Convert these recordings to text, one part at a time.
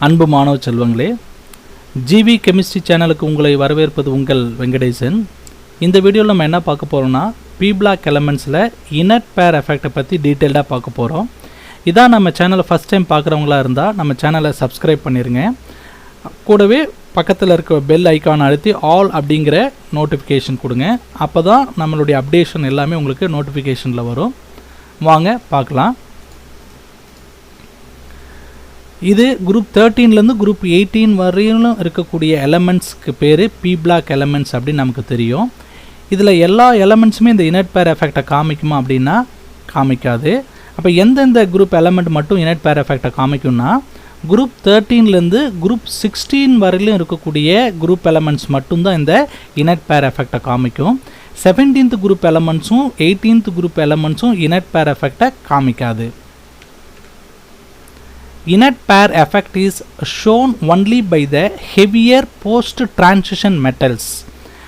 அன்பு மாணவ செல்வங்களே, ஜிவி கெமிஸ்ட்ரி சேனலுக்கு உங்களை வரவேற்பது உங்கள் வெங்கடேசன். இந்த வீடியோவில் நம்ம என்ன பார்க்க போகிறோம்னா, பி பிளாக் எலமெண்ட்ஸில் இனட் பேர் எஃபெக்டை பற்றி டீட்டெயில்டாக பார்க்க போகிறோம். இதான் நம்ம சேனலை ஃபஸ்ட் டைம் பார்க்குறவங்களா இருந்தால் நம்ம சேனலை சப்ஸ்கிரைப் பண்ணிடுங்க. கூடவே பக்கத்தில் இருக்க பெல் ஐக்கான் அழுத்தி ஆல் அப்படிங்கிற நோட்டிஃபிகேஷன் கொடுங்க. அப்போ தான் நம்மளுடைய அப்டேஷன் எல்லாமே உங்களுக்கு நோட்டிஃபிகேஷனில் வரும். வாங்க பார்க்கலாம். இது குரூப் 13லேருந்து குரூப் 18 வரையிலும் இருக்கக்கூடிய எலமெண்ட்ஸ்க்கு பேர் பி பிளாக் எலமெண்ட்ஸ் அப்படின்னு நமக்கு தெரியும். இதில் எல்லா எலமெண்ட்ஸுமே இந்த இனட் பேர் எஃபெக்டை காமிக்குமா அப்படின்னா காமிக்காது. அப்போ எந்தெந்த குரூப் எலமெண்ட் மட்டும் இனட் பேர் எஃபெக்டை காமிக்கும்னா, குரூப் 13லேருந்து குரூப் 16 வரையிலும் இருக்கக்கூடிய குரூப் எலமெண்ட்ஸ் மட்டும்தான் இந்த இனட் பேர் எஃபெக்டை காமிக்கும். 17th குரூப் எலமெண்ட்ஸும் 18th குரூப் எலமெண்ட்ஸும் இனட் பேர் எஃபெக்டை காமிக்காது. Inert pair effect is shown only by the heavier post-transition metals.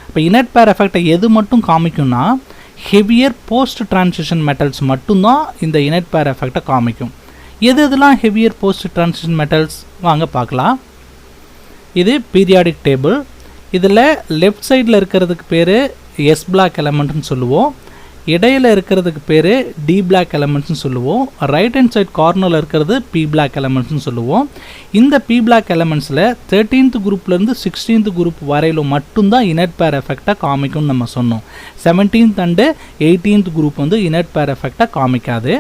இப்போ inert pair effect எது மட்டும் காமிக்கும்னா, heavier post-transition metals மட்டும்தான் இந்த inert pair effect காமிக்கும். எதெல்லாம் heavier post-transition metals வாங்க பார்க்கலாம். இது periodic table. இதில் லெஃப்ட் சைடில் இருக்கிறதுக்கு பேர் S block எலமெண்ட்னு சொல்லுவோம். இடையில் இருக்கிறதுக்கு பேர் டி பிளாக் எலமெண்ட்ஸ்னு சொல்லுவோம். ரைட் ஹேண்ட் சைட் கார்னரில் இருக்கிறது பி பிளாக் எலமெண்ட்ஸ்னு சொல்லுவோம். இந்த பி பிளாக் எலமெண்ட்ஸில் 13th குரூப்லேருந்து 16th குரூப் வரையிலும் மட்டும்தான் இனட் பேர் எஃபெக்டை காமிக்கும்னு நம்ம சொன்னோம். 17th அண்டு 18th குரூப் வந்து இனட் பேர் எஃபெக்டை காமிக்காது.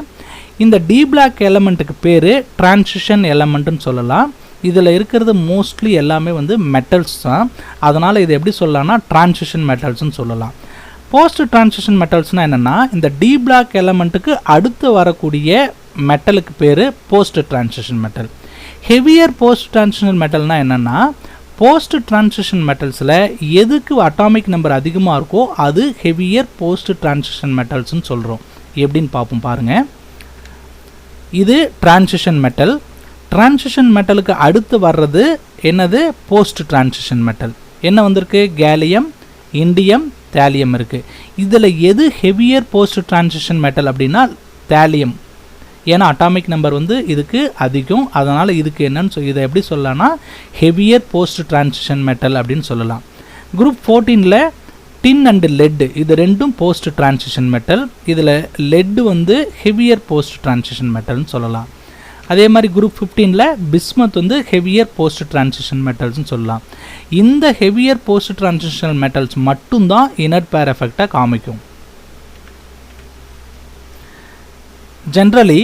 இந்த டி பிளாக் எலமெண்ட்டுக்கு பேர் டிரான்சிஷன் எலமெண்ட்டுன்னு சொல்லலாம். இதில் இருக்கிறது மோஸ்ட்லி எல்லாமே வந்து மெட்டல்ஸ் தான். அதனால் இது எப்படி சொல்லலாம்னா டிரான்சிஷன் மெட்டல்ஸ்னு சொல்லலாம். போஸ்ட் டிரான்சிஷன் மெட்டல்ஸ்னால் என்னென்னா, இந்த டி பிளாக் எலமெண்ட்டுக்கு அடுத்து வரக்கூடிய மெட்டலுக்கு பேர் post transition metal. Heavier post transition மெட்டல்னால் என்னென்னா, போஸ்ட் டிரான்சிஷன் மெட்டல்ஸில் எதுக்கு அட்டாமிக் நம்பர் அதிகமாக இருக்கோ அது ஹெவியர் போஸ்ட் டிரான்சிஷன் மெட்டல்ஸ்னு சொல்கிறோம். எப்படின்னு பார்ப்போம் பாருங்கள். இது டிரான்சிஷன் மெட்டல். டிரான்சிஷன் மெட்டலுக்கு அடுத்து வர்றது என்னது? Post transition metal. என்ன வந்திருக்கு? கேலியம், இண்டியம், தேலியம் இருக்குது. இதில் எது ஹெவியர் போஸ்ட் டிரான்சிஷன் மெட்டல் அப்படின்னா தேலியம். ஏன்னா அட்டாமிக் நம்பர் வந்து இதுக்கு அதிகம். அதனால் இதுக்கு என்னன்னு இதை எப்படி சொல்லலாம்னா ஹெவியர் போஸ்ட் டிரான்சிஷன் மெட்டல் அப்படின்னு சொல்லலாம். குரூப் 14ல் டின் அண்டு லெட் இது ரெண்டும் போஸ்ட் டிரான்சிஷன் மெட்டல். இதில் லெட் வந்து ஹெவியர் போஸ்ட் டிரான்சிஷன் மெட்டல்னு சொல்லலாம். அதே மாதிரி குரூப் 15ல் பிஸ்மத் வந்து ஹெவியர் போஸ்ட் டிரான்சிஷன் மெட்டல்ஸ்னு சொல்லலாம். இந்த ஹெவியர் போஸ்ட் டிரான்சிஷன் மெட்டல்ஸ் மட்டும்தான் இனட் பேர் எஃபெக்டை காமிக்கும். Generally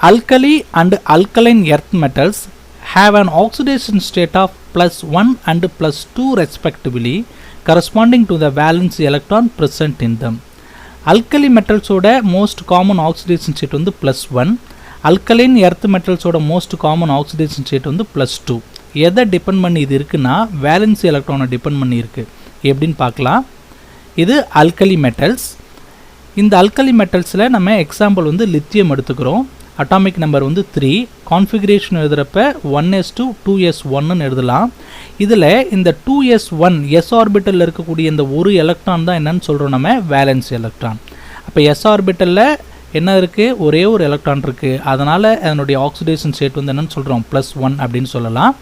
alkali and alkaline earth metals have an oxidation state of +1 and +2 respectively, corresponding to the valence electron present in them. Alkali metals ஓட most common oxidation state வந்து +1. Alkaline earth மெட்டல்ஸோட most common oxidation state வந்து +2. எதை depend பண்ணி இது இருக்குன்னா valency எலக்ட்ரானை depend பண்ணி இருக்குது. எப்படின்னு பார்க்கலாம். இது அல்கலி மெட்டல்ஸ். இந்த அல்கலி மெட்டல்ஸில் நம்ம எக்ஸாம்பிள் வந்து லித்தியம் எடுத்துக்கிறோம். அட்டாமிக் நம்பர் வந்து 3. கான்ஃபிகரேஷன் எழுதுகிறப்ப 1s2 2s1ன்னு எழுதலாம். இதில் இந்த 2s1 s ஆர்பிட்டலில் இருக்கக்கூடிய இந்த ஒரு எலக்ட்ரான் தான் என்னன்னு சொல்கிறோம் நம்ம வேலன்சி எலக்ட்ரான். அப்போ s ஆர்பிட்டலில் என்ன இருக்குது? ஒரே ஒரு எலக்ட்ரான் இருக்குது. அதனால் அதனுடைய ஆக்சிடேஷன் ஸ்டேட் வந்து என்னென்னு சொல்கிறோம்? +1 அப்படின்னு சொல்லலாம்.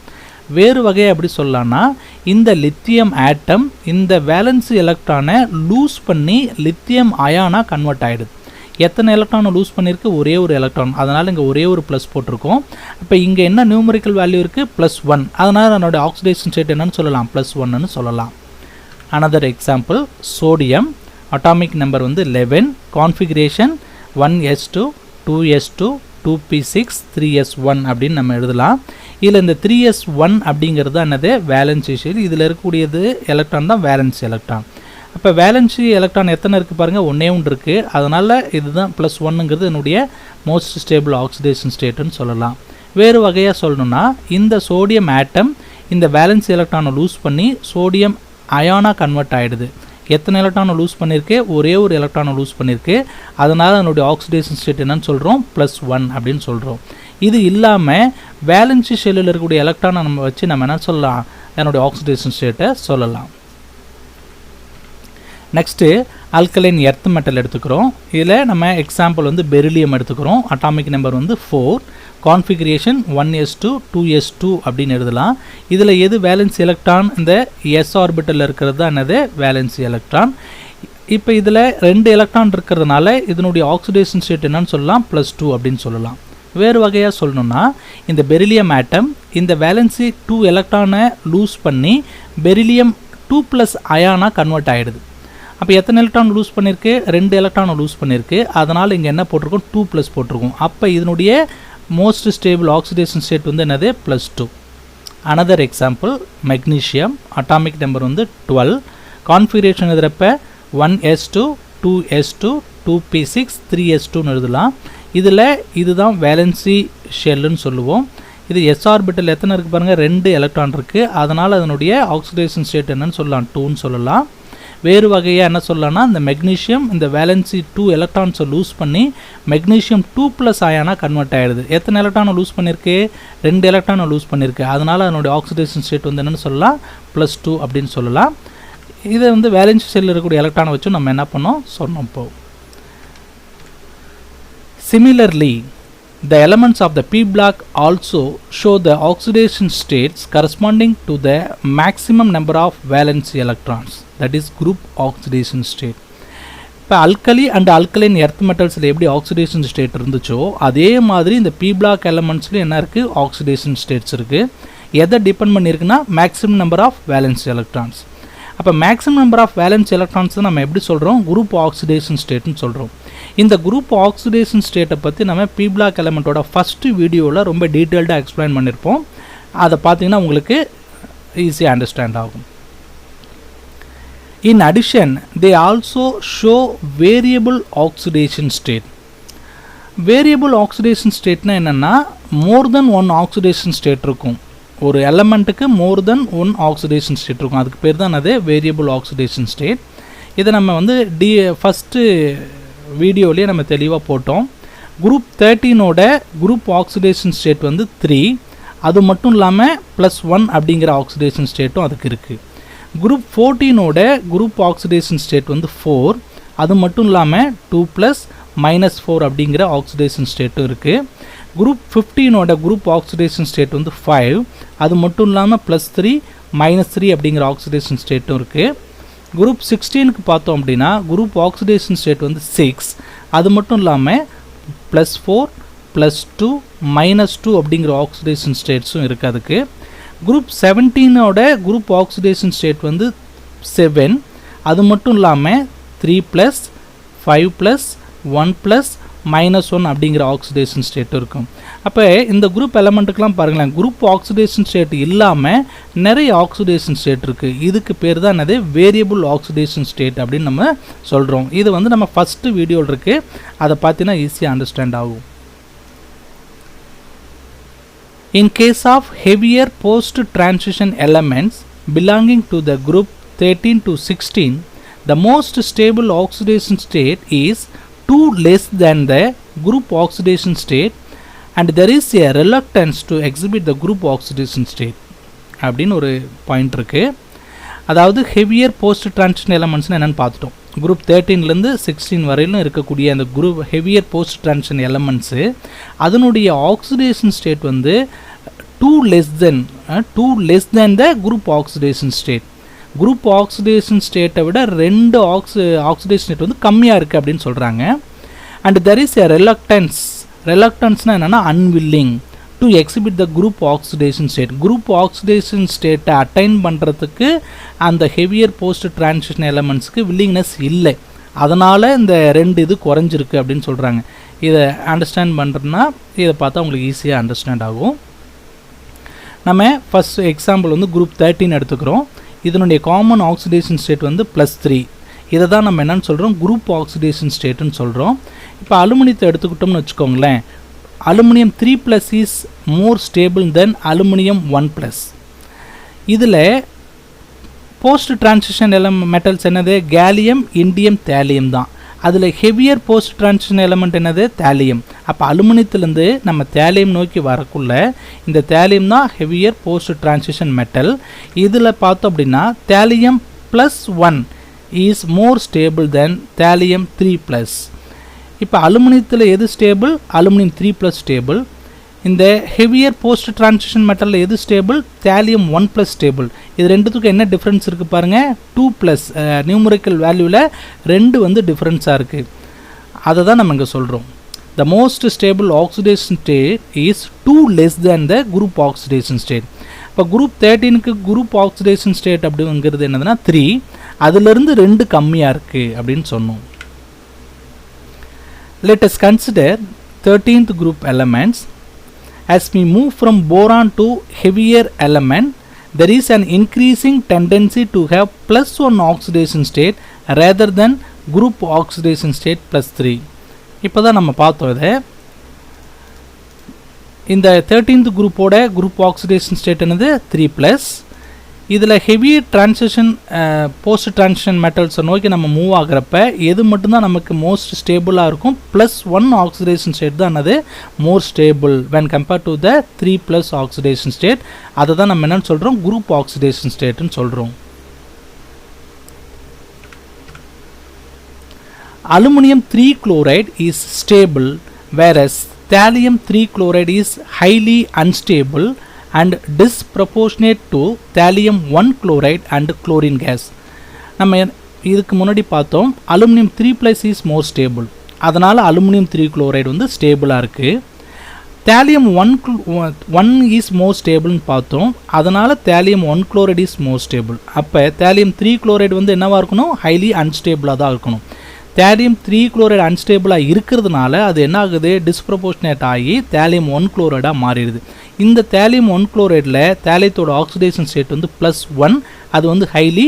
வேறு வகையை எப்படி சொல்லலாம்னா, இந்த லித்தியம் ஆட்டம் இந்த வேலன்சி எலக்ட்ரானை லூஸ் பண்ணி லித்தியம் அயானாக கன்வெர்ட் ஆகிடுது. எத்தனை எலக்ட்ரானை லூஸ் பண்ணியிருக்கு? ஒரே ஒரு எலக்ட்ரான். அதனால் இங்கே ஒரே ஒரு ப்ளஸ் போட்டிருக்கோம். இப்போ இங்கே என்ன நியூமரிக்கல் வேல்யூ இருக்குது? +1. அதனால் அதனுடைய ஆக்சிடேஷன் ஸ்டேட் என்னன்னு சொல்லலாம்? +1ன்னு சொல்லலாம். Another example sodium. Atomic number வந்து 11. Configuration 1s2 2s2 2p6 3s1 அப்படின்னு நம்ம எழுதலாம். இதில் இந்த 3s1 அப்படிங்கிறது என்னது? Valency shell. இதில் இருக்கக்கூடியது எலக்ட்ரான் தான் வேலன்சி எலக்ட்ரான். அப்போ வேலன்சி எலக்ட்ரான் எத்தனை இருக்குது பாருங்கள்? ஒன்றே ஒன்று இருக்குது. அதனால் இதுதான் +1ங்கிறது என்னுடைய மோஸ்ட் ஸ்டேபிள் ஆக்சிடேஷன் ஸ்டேட்டுன்னு சொல்லலாம். வேறு வகையாக சொல்லணும்னா, இந்த சோடியம் ஆட்டம் இந்த வேலன்சி எலக்ட்ரானை லூஸ் பண்ணி சோடியம் அயானாக கன்வெர்ட் ஆகிடுது. எத்தனை எலக்ட்ரானை லூஸ் பண்ணியிருக்கு? ஒரே ஒரு எலக்ட்ரானை லூஸ் பண்ணியிருக்கு. அதனால் அதனுடைய ஆக்சிடேஷன் ஸ்டேட் என்னன்னு சொல்கிறோம்? +1 அப்படின்னு சொல்கிறோம். இது இல்லாமல் வேலன்சி ஷெல்லில் இருக்கக்கூடிய எலக்ட்ரானை நம்ம வச்சு நம்ம என்ன சொல்லலாம்? அதனுடைய ஆக்சிடேஷன் ஸ்டேட்டை சொல்லலாம். நெக்ஸ்ட்டு alkaline earth metal எடுத்துக்கிறோம். இதில் நம்ம எக்ஸாம்பிள் வந்து பெரிலியம் எடுத்துக்கிறோம். அட்டாமிக் நம்பர் வந்து 4. கான்ஃபிகரேஷன் 1s2 2s2 அப்படின்னு எழுதலாம். இதில் எது வேலன்ஸ் எலக்ட்ரான்? இந்த s ஆர்பிட்டலில் இருக்கிறது தான் என்னது வேலன்ஸ் எலக்ட்ரான். இப்போ இதில் 2 எலக்ட்ரான் இருக்கிறதுனால இதனுடைய ஆக்சிடேஷன் ஸ்டேட் என்னன்னு சொல்லலாம்? +2 அப்படின்னு சொல்லலாம். வேறு வகையாக சொல்லணும்னா இந்த பெரிலியம் ஆட்டம் இந்த வேலன்சி 2 எலக்ட்ரானை லூஸ் பண்ணி பெரிலியம் 2+ அயானாக கன்வெர்ட் ஆகிடுது. அப்போ எத்தனை எலக்ட்ரான் லூஸ் பண்ணியிருக்கு? 2 எலக்ட்ரானை லூஸ் பண்ணியிருக்கு. அதனால் இங்கே என்ன போட்டிருக்கோம்? 2+ போட்டிருக்கோம். அப்போ இதனுடைய மோஸ்ட் ஸ்டேபிள் ஆக்சிடேஷன் ஸ்டேட் வந்து என்னது? +2. Another example magnesium atomic number வந்து 12. கான்ஃபிகரேஷன் எழுதுகிறப்ப 1s2 2s2 2p6 3s2ன்னு எழுதலாம். இதில் இதுதான் வேலன்சி ஷெல்லுன்னு சொல்லுவோம். இது s ஆர்பிட்டல் எத்தனை இருக்குது பாருங்கள்? 2 எலக்ட்ரான் இருக்குது. அதனால் அதனுடைய ஆக்சிடேஷன் ஸ்டேட் என்னன்னு சொல்லலாம்? 2ன்னு சொல்லலாம். வேறு வகையாக என்ன சொல்லலாம்னா இந்த மெக்னீஷியம் இந்த வேலன்சி 2 எலக்ட்ரான்ஸை லூஸ் பண்ணி மெக்னீஷியம் 2+ அயானாக கன்வெர்ட் ஆகிடுது. எத்தனை எலக்ட்ரானை லூஸ் பண்ணியிருக்கு? 2 எலக்ட்ரானை லூஸ் பண்ணியிருக்கு. அதனால் அதனுடைய ஆக்சிடேஷன் ஸ்டேட் வந்து என்னென்னு சொல்லலாம்? +2 அப்படின்னு சொல்லலாம். இதை வந்து வேலன்சி ஷெல்லில் இருக்கக்கூடிய எலக்ட்ரானை வச்சு நம்ம என்ன பண்ணோம் சொன்னோம். இப்போ Similarly, the elements of the p block also show the oxidation states corresponding to the maximum number of valence electrons, that is group oxidation state. இப்போ அல்கலி அண்ட் அல்கலைன் எர்த் மெட்டல்ஸில் எப்படி ஆக்சிடேஷன் ஸ்டேட் இருந்துச்சோ அதே மாதிரி இந்த P black எலமெண்ட்ஸ்லையும் என்ன இருக்குது? Oxidation states இருக்குது. எதை டிபெண்ட் பண்ணியிருக்குன்னா maximum number of valence electrons. அப்போ maximum number of valence electrons நம்ம எப்படி சொல்கிறோம்? குரூப் ஆக்சிடேஷன் ஸ்டேட்னு சொல்கிறோம். இந்த குரூப் ஆக்சிடேஷன் ஸ்டேட்டை பற்றி நம்ம பி பிளாக் எலமெண்ட்டோட ஃபஸ்ட்டு வீடியோவில் ரொம்ப டீட்டெயில்டாக எக்ஸ்பிளைன் பண்ணியிருப்போம். அதை பார்த்தீங்கன்னா உங்களுக்கு ஈஸியாக அண்டர்ஸ்டாண்ட் ஆகும். In addition, they also show variable oxidation state. Variable oxidation stateனா என்னென்னா more than one oxidation state இருக்கும். ஒரு எலமெண்ட்டுக்கு more than one oxidation state இருக்கும். அதுக்கு பேர் தான் அது வேரியபிள் ஆக்சிடேஷன் ஸ்டேட். இதை நம்ம வந்து ஃபஸ்ட்டு வீடியோலேயே நம்ம தெளிவாக போட்டோம். குரூப் 13ஓட குரூப் ஆக்சிடேஷன் ஸ்டேட் வந்து 3. அது மட்டும் இல்லாமல் +1 அப்படிங்கிற ஆக்சிடேஷன் ஸ்டேட்டும் அதுக்கு இருக்குது. குரூப் 14ஓட குரூப் ஆக்சிடேஷன் ஸ்டேட் வந்து 4. அது மட்டும் இல்லாமல் 2+ -4 அப்படிங்கிற ஆக்சிடேஷன் ஸ்டேட்டும் இருக்குது. குரூப் 15ஓட குரூப் ஆக்சிடேஷன் ஸ்டேட் வந்து 5. அது மட்டும் இல்லாமல் +3 -3 அப்படிங்கிற ஆக்சிடேஷன் ஸ்டேட்டும் இருக்குது. குரூப் 16க்கு பார்த்தோம் அப்படின்னா குரூப் ஆக்சிடேஷன் ஸ்டேட் வந்து 6. அது மட்டும் இல்லாமல் +4 +2 -2 அப்படிங்கிற ஆக்சிடேஷன் ஸ்டேட்ஸும் இருக்குது அதுக்கு. குரூப் 17ஓட குரூப் ஆக்சிடேஷன் ஸ்டேட் வந்து 7. அது மட்டும் இல்லாமல் 3+ 5+ 1+ -1 அப்படிங்கிற ஆக்சிடேஷன் ஸ்டேட் இருக்கும். அப்போ இந்த குரூப் எலமெண்ட்டுக்கெலாம் பாருங்களேன், குரூப் ஆக்சிடேஷன் ஸ்டேட் இல்லாமல் நிறைய ஆக்சிடேஷன் ஸ்டேட் இருக்குது. இதுக்கு பேர் தான் என்னது வேரியபிள் ஆக்சிடேஷன் ஸ்டேட் அப்படின்னு நம்ம சொல்கிறோம். இது வந்து நம்ம ஃபஸ்ட்டு வீடியோவில் இருக்குது. அதை பார்த்தீங்கன்னா ஈஸியாக அண்டர்ஸ்டாண்ட் ஆகும். In case of heavier post-transition elements belonging to the group 13 to 16, the most stable oxidation state is 2 less than the group oxidation state and there is a reluctance to exhibit the group oxidation state அப்படின்னு ஒரு point இருக்குது. அதாவது heavier post transition எலமெண்ட்ஸ்னு என்னென்னு பார்த்துட்டோம். Group 13லேருந்து 16 வரையிலும் இருக்கக்கூடிய அந்த group heavier post transition elements அதனுடைய ஆக்சிடேஷன் ஸ்டேட் வந்து 2 less than the group oxidation state. Group oxidation ஸ்டேட்டை விட 2 ஆக்சிடேஷன் ஸ்டேட் வந்து கம்மியாக இருக்குது அப்படின்னு சொல்கிறாங்க. அண்ட் தெர் இஸ் எ ரெலக்டன்ஸ்னால் என்னென்னா unwilling to exhibit the group oxidation state. Group oxidation ஸ்டேட்டை அட்டைன் பண்ணுறதுக்கு அந்த ஹெவியர் போஸ்ட் டிரான்சிஷன் எலமெண்ட்ஸ்க்கு வில்லிங்னஸ் இல்லை. அதனால் இந்த 2 இது குறைஞ்சிருக்கு அப்படின்னு சொல்கிறாங்க. இதை அண்டர்ஸ்டாண்ட் பண்ணுறதுனா இதை பார்த்தா உங்களுக்கு ஈஸியாக அண்டர்ஸ்டாண்ட் ஆகும். நம்ம ஃபஸ்ட் எக்ஸாம்பிள் வந்து குரூப் 13 எடுத்துக்கிறோம். இதனுடைய காமன் ஆக்சிடேஷன் ஸ்டேட் வந்து +3. இதை தான் நம்ம என்னென்னு சொல்கிறோம்? குரூப் ஆக்சிடேஷன் ஸ்டேட்டுன்னு சொல்கிறோம். இப்போ அலுமினியத்தை எடுத்துக்கிட்டோம்னு வச்சுக்கோங்களேன். Aluminium 3+ is more stable then aluminium 1+. இதில் போஸ்ட் டிரான்சிஷன் மெட்டல்ஸ் என்னது? கேலியம், இண்டியம், தேலியம் தான். அதில் ஹெவியர் போஸ்ட் டிரான்சிஷன் எலமெண்ட் என்னது? தேலியம். அப்போ அலுமினியத்துலேருந்து நம்ம தேலியம் நோக்கி வரக்குள்ள இந்த தேலியம் தான் ஹெவியர் போஸ்ட் டிரான்சிஷன் மெட்டல். இதில் பார்த்தோம் அப்படின்னா thallium +1 is more stable then thallium 3+. இப்போ அலுமினியத்தில் எது ஸ்டேபிள்? Aluminium 3+ stable. இந்த ஹெவியர் போஸ்ட் டிரான்சிஷன் மெட்டலில் எது ஸ்டேபிள்? Thallium 1+ stable. இது ரெண்டுத்துக்கும் என்ன டிஃப்ரென்ஸ் இருக்குது பாருங்கள், 2+. நியூமரிக்கல் வேல்யூவில் 2 வந்து டிஃப்ரென்ஸாக இருக்குது. அதை தான் நம்ம இங்கே சொல்கிறோம். The most stable oxidation state is 2 less than the group oxidation state. இப்போ குரூப் 13க்கு குரூப் ஆக்சிடேஷன் ஸ்டேட் அப்படிங்கிறது என்னதுன்னா 3, அதிலிருந்து 2 கம்மியாக இருக்குது அப்படின்னு சொன்னோம். Let us consider 13th group elements. As we move from boron to heavier element, there is an increasing tendency to have +1 oxidation state rather than group oxidation state +3. இப்போ தான் நம்ம பார்த்தோம் இதை. இந்த 13th குரூப்போட குரூப் ஆக்சிடேஷன் ஸ்டேட் என்னது 3+. இதில் heavy transition post transition மெட்டல்ஸை நோக்கி நம்ம மூவ் ஆகிறப்ப எது மட்டும்தான் நமக்கு மோஸ்ட் ஸ்டேபிளாக இருக்கும்? +1 ஆக்சிடேஷன் ஸ்டேட் தான் அது மோர் stable when compared to the 3+ oxidation state. அதை தான் நம்ம என்னன்னு சொல்கிறோம்? குரூப் ஆக்சிடேஷன் ஸ்டேட்னு சொல்கிறோம். Aluminum 3 chloride is stable, whereas thallium 3 chloride is highly unstable and disproportionate to thallium 1 chloride and chlorine gas. நம்ம இதுக்கு முன்னாடி பார்த்தோம் அலுமினியம் 3+ is more stable, அதனால் அலுமினியம் 3 chloride வந்து ஸ்டேபிளாக இருக்குது. thallium 1 is more stable பார்த்தோம், அதனால் thallium 1 chloride is more stable. அப்போ thallium 3 chloride வந்து என்னவாக இருக்கணும்? highly unstable தான் இருக்கணும். தேலியம் 3 குளோரைடு அன்ஸ்டேபிளாக இருக்கிறதுனால அது என்ன ஆகுது? டிஸ்ப்ரப்போர்ஷனேட் ஆகி தேலியம் 1 குளோரைடாக மாறிடுது. இந்த தேலியம் 1 குளோரைடில் தேலியத்தோட ஆக்சிடேஷன் ஸ்டேட் வந்து +1, அது வந்து ஹைலி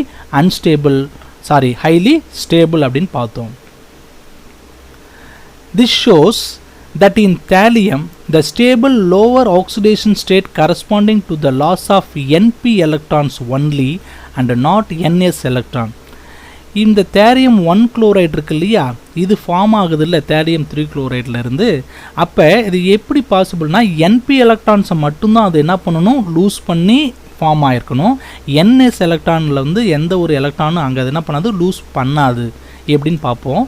ஸ்டேபிள் அப்படின்னு பார்த்தோம். This shows that in thallium the stable lower oxidation state corresponding to the loss of Np electrons only and not Ns electron. இந்த தேரியம் 1 குளோரைடு இருக்கு இல்லையா, இது ஃபார்ம் ஆகுது இல்லை தேரியம் 3 குளோரைடில் இருந்து. அப்போ இது எப்படி பாசிபிள்னா Np எலக்ட்ரான்ஸை மட்டும்தான் அது என்ன பண்ணணும்? லூஸ் பண்ணி ஃபார்ம் ஆகிருக்கணும். Ns எலக்ட்ரானில் வந்து எந்த ஒரு எலக்ட்ரானும் அங்கே அது என்ன பண்ணாது? லூஸ் பண்ணாது. எப்படின்னு பார்ப்போம்.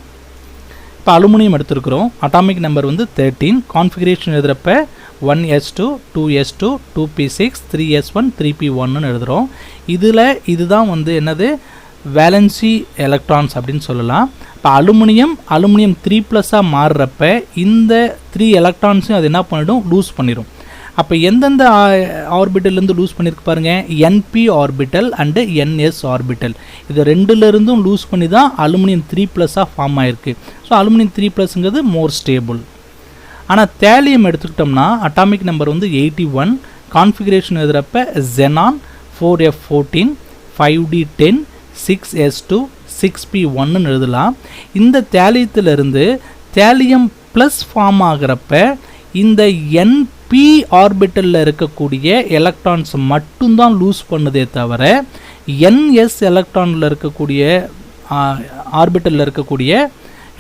இப்போ அலுமினியம் எடுத்துருக்குறோம். அட்டாமிக் நம்பர் வந்து 13. Configuration எழுதுகிறப்ப 1s2 2s2 2p6 3s1 3p1ன்னு எழுதுகிறோம். இதில் இதுதான் வந்து என்னது? வேலன்சி எலக்ட்ரான்ஸ் அப்படின்னு சொல்லலாம். இப்போ அலுமினியம் 3+ஆக மாறுறப்ப இந்த 3 எலக்ட்ரான்ஸையும் அது என்ன பண்ணிடும்? லூஸ் பண்ணிடும். அப்போ எந்தெந்த ஆர்பிட்டல்லேருந்து லூஸ் பண்ணியிருக்கு பாருங்கள்? Np orbital and Ns orbital. இது ரெண்டுலேருந்தும் லூஸ் பண்ணி தான் அலுமினியம் 3+ஆக ஃபார்ம் ஆகிருக்கு. ஸோ அலுமினியம் 3+ங்கிறது மோர் ஸ்டேபிள். ஆனால் தேலியம் எடுத்துக்கிட்டோம்னா அட்டாமிக் நம்பர் வந்து 81. Configuration எழுதுகிறப்ப xenon 4f14 5d10 6s2 6p1ன்னு எழுதலாம். இந்த தேலியத்திலிருந்து தேலியம் ப்ளஸ் ஃபார்ம் ஆகிறப்ப இந்த Np ஆர்பிட்டலில் இருக்கக்கூடிய எலக்ட்ரான்ஸ் மட்டும்தான் லூஸ் பண்ணுதே தவிர Ns எலக்ட்ரானில் இருக்கக்கூடிய ஆர்பிட்டலில் இருக்கக்கூடிய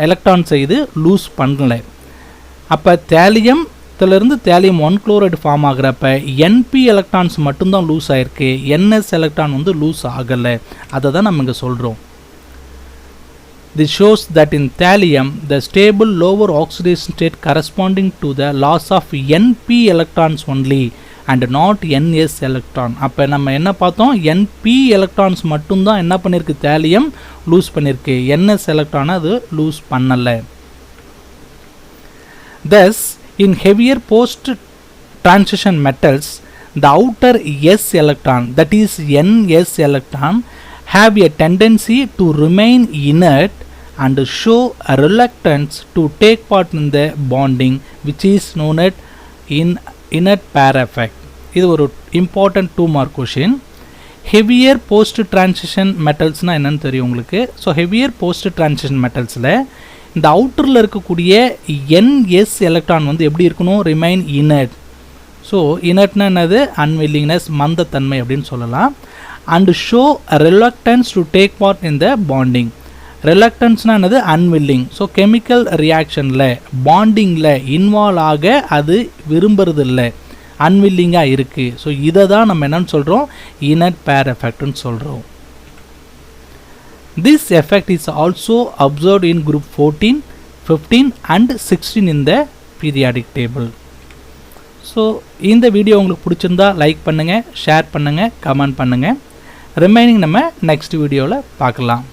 எலக்ட்ரான்ஸை இது லூஸ் பண்ணலை. அப்போ தேலியத்திலிருந்து தேலியம் 1 குளோரைடு ஃபார்ம் ஆகிறப்ப Np எலக்ட்ரான்ஸ் மட்டும்தான் லூஸ் ஆகிருக்கு, Ns எலக்ட்ரான் வந்து லூஸ் ஆகலை. அதை தான் நம்ம இங்கே சொல்கிறோம். This shows that in thallium the stable lower oxidation state corresponding to the loss of Np electrons only and not Ns electron. அப்போ நம்ம என்ன பார்த்தோம்? Np எலக்ட்ரான்ஸ் மட்டும்தான் என்ன பண்ணியிருக்கு? தேலியம் லூஸ் பண்ணியிருக்கு. Ns எலக்ட்ரானை அது லூஸ் பண்ணலை. Thus in heavier post transition metals the outer s electron, that is Ns electron, have a tendency to remain inert and show a reluctance to take part in the bonding, which is known as inert pair effect. இது ஒரு important 2 mark question. heavier post transition metals னா என்னன்னு தெரியும் உங்களுக்கு. So heavier post transition metals-ல இந்த அவுட்டரில் இருக்கக்கூடிய Ns electron வந்து எப்படி இருக்கணும்? Remain inert. ஸோ இனர்ட்னா என்னது? அன்வில்லிங்னஸ், மந்தத்தன்மை அப்படின்னு சொல்லலாம். And show reluctance to take part in the bonding. ரிலக்டன்ஸ்னால் என்னது? அன்வில்லிங். ஸோ கெமிக்கல் ரியாக்ஷனில் பாண்டிங்கில் இன்வால்வ் ஆக அது விரும்புறது இல்லை, அன்வில்லிங்காக இருக்குது. ஸோ இதை தான் நம்ம என்னன்னு சொல்கிறோம்? இனர்ட் பேர் எஃபெக்ட்னு சொல்கிறோம். This effect is also observed in group 14, 15 and 16 in the periodic table. So இந்த வீடியோ உங்களுக்கு பிடிச்சிருந்தா லைக் பண்ணுங்கள், ஷேர் பண்ணுங்கள், கமெண்ட் பண்ணுங்கள். ரிமைனிங் நம்ம நெக்ஸ்ட் வீடியோவில் பார்க்கலாம்.